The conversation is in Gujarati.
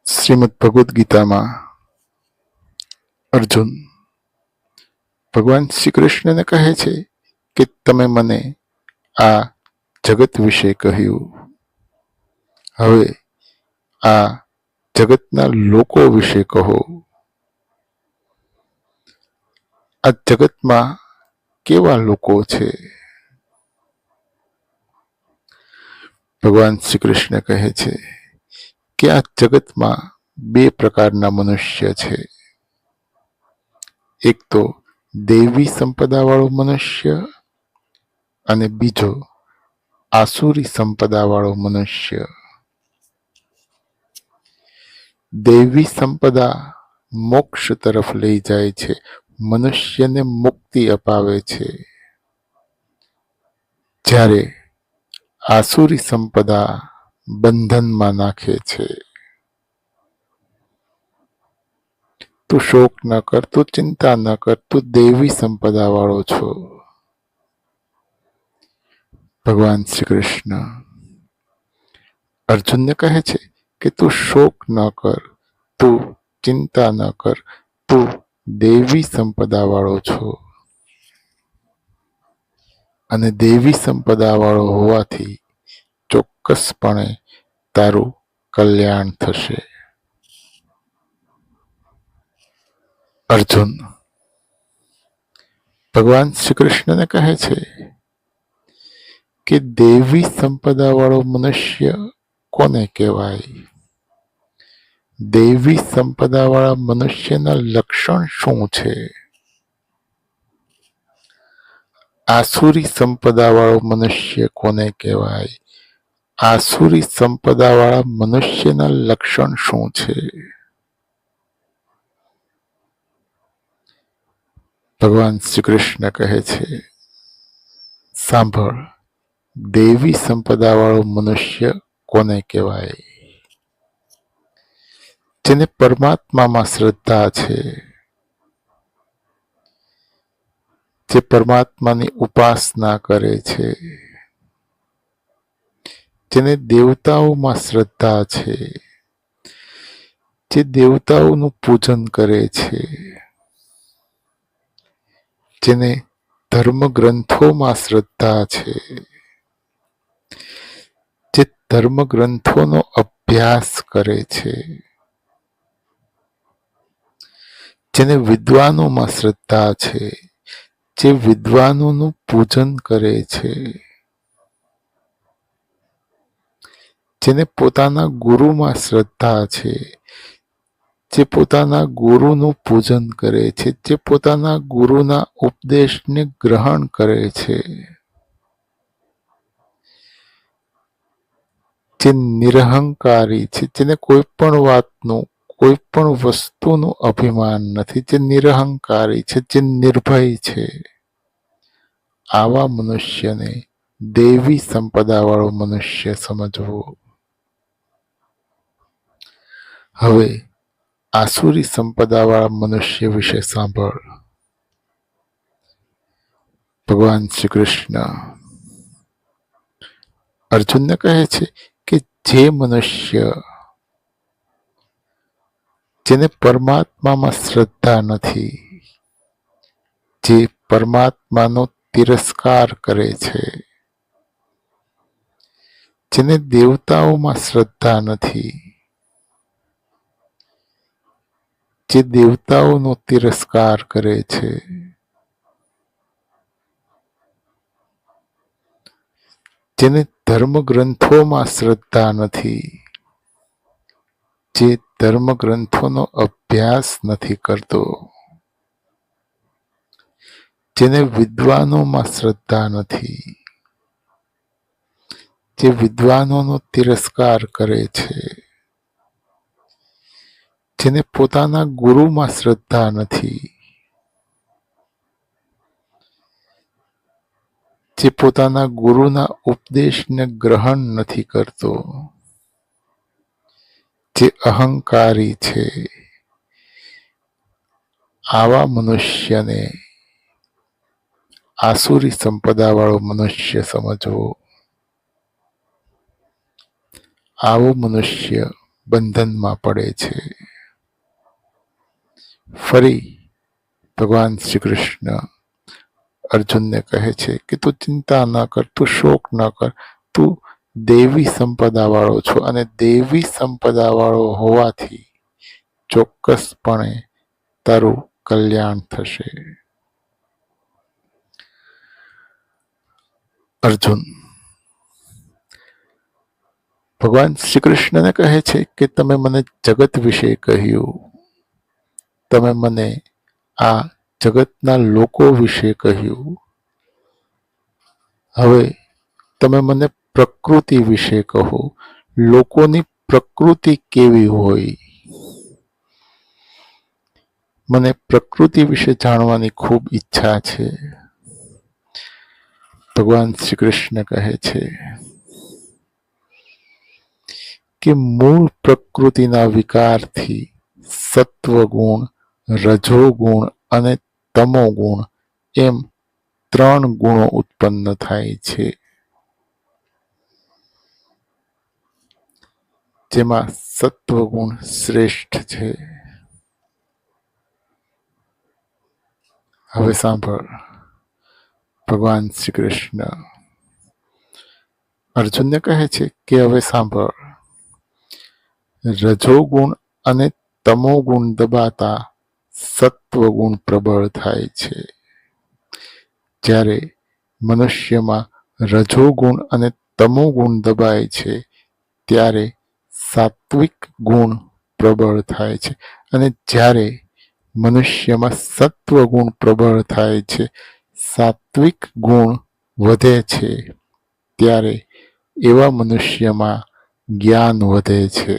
શ્રીમદ ભગવદ્ ગીતામાં અર્જુન ભગવાન શ્રી કૃષ્ણને કહે છે કે તમે મને આ જગત વિશે કહ્યું, હવે આ જગતના લોકો વિશે કહો. આ જગતમાં કેવા લોકો છે? ભગવાન શ્રી કૃષ્ણ કહે છે કે આ જગતમાં બે પ્રકારના મનુષ્ય છે. એક તો દૈવી સંપદાવાળો મનુષ્ય અને બીજો આસુરી સંપદાવાળો મનુષ્ય. દૈવી સંપદા મોક્ષ તરફ લઈ જાય છે, મનુષ્યને મુક્તિ અપાવે છે, જ્યારે આસુરી સંપદા બંધનમાં નાખે છે. તું શોક ન કર, તું ચિંતા ન કર, તું દૈવી સંપદા વાળો છો. ભગવાન શ્રી કૃષ્ણ અર્જુનને કહે છે કે તું શોક ન કર, તું ચિંતા ન કર, તું દૈવી સંપદા વાળો છો. અને દૈવી સંપદા વાળો હોવાથી ચોક્કસપણે તારું કલ્યાણ થશે. અર્જુન ભગવાન શ્રી કૃષ્ણને કહે છે કે દૈવી સંપદા વાળો મનુષ્ય કોને કહેવાય? દૈવી સંપદા વાળા મનુષ્યના લક્ષણ શું છે? આસુરી સંપદા વાળો મનુષ્ય કોને કહેવાય? આસુરી સંપદા વાળા મનુષ્યના લક્ષણ શું છે? ભગવાન શ્રી કૃષ્ણ કહે છે, સાંભળ, દૈવી સંપદા વાળો મનુષ્ય કોને કહેવાય? જેને પરમાત્મામાં શ્રદ્ધા છે, જે પરમાત્માની ઉપાસના કરે છે, જેને દેવતાઓમાં શ્રદ્ધા છે, જે દેવતાઓનું પૂજન કરે છે, જેને ધર્મ ગ્રંથોમાં શ્રદ્ધા છે, જે ધર્મ ગ્રંથોનો અભ્યાસ કરે છે, જેને વિદ્વાનોમાં શ્રદ્ધા છે, જે વિદ્વાનોનું પૂજન કરે છે, જેને પોતાના ગુરુમાં શ્રદ્ધા છે, જે પોતાના ગુરુનું પૂજન કરે છે, જે પોતાના ગુરુના ઉપદેશને ગ્રહણ કરે છે, જે નિરહંકારી છે, જેને કોઈ પણ વાતનું, કોઈ પણ વસ્તુનું અભિમાન નથી, જે નિરહંકારી છે, જે નિર્ભય છે, આવા મનુષ્યને દૈવી સંપદા વાળો મનુષ્ય સમજવો. હવે આસુરી સંપદા વાળા મનુષ્ય વિશે સાંભળ. ભગવાન શ્રી કૃષ્ણ અર્જુનને કહે છે કે જે મનુષ્ય જેને પરમાત્મામાં શ્રદ્ધા નથી, જે પરમાત્માનો તિરસ્કાર કરે છે, જેને દેવતાઓમાં શ્રદ્ધા નથી, જે દેવતાઓનો તિરસ્કાર કરે છે, જેને ધર્મ ગ્રંથોમાં શ્રદ્ધા નથી, જે ધર્મ ગ્રંથોનો અભ્યાસ નથી કરતો, જેને વિદ્વાનોમાં શ્રદ્ધા નથી, જે વિદ્વાનોનો તિરસ્કાર કરે છે, જેને પોતાના ગુરુમાં શ્રદ્ધા નથી, જે પોતાના ગુરુના ઉપદેશને ગ્રહણ નથી કરતો, જે અહંકારી છે, આવા મનુષ્યને આસુરી સંપદા વાળો મનુષ્ય સમજવો. આવો મનુષ્ય બંધનમાં પડે છે. ફરી ભગવાન શ્રી કૃષ્ણ અર્જુનને કહે છે કે તું ચિંતા ન કર, તું શોક ન કર, તું દેવી સંપદા વાળો છો અને દેવી સંપદા વાળો હોવાથી ચોક્કસપણે તારું કલ્યાણ થશે. અર્જુન ભગવાન શ્રી કૃષ્ણને કહે છે કે તમે મને જગત વિશે કહ્યું, તમે મને આ જગતના લોકો વિશે કહ્યું, હવે તમે મને પ્રકૃતિ વિશે કહો. લોકોની પ્રકૃતિ કેવી હોય? મને પ્રકૃતિ વિશે જાણવાની ખૂબ ઈચ્છા છે. ભગવાન શ્રી કૃષ્ણ કહે છે કે મૂળ પ્રકૃતિના વિકારથી સત્વગુણ, રજોગુણ અને તમોગુણ એમ 3 ગુણો ઉત્પન્ન થાય છે, જેમાં સત્વગુણ શ્રેષ્ઠ છે. હવે સાંભળ, ભગવાન શ્રી કૃષ્ણ અર્જુનને કહે છે કે હવે સાંભળ, રજોગુણ અને તમોગુણ દબાતા સત્વગુણ પ્રબળ થાય છે. જ્યારે મનુષ્યમાં રજોગુણ અને તમોગુણ દબાય છે ત્યારે સાત્વિક ગુણ પ્રબળ થાય છે અને જ્યારે મનુષ્યમાં સત્વગુણ પ્રબળ થાય છે, સાત્વિક ગુણ વધે છે, ત્યારે એવા મનુષ્યમાં જ્ઞાન વધે છે.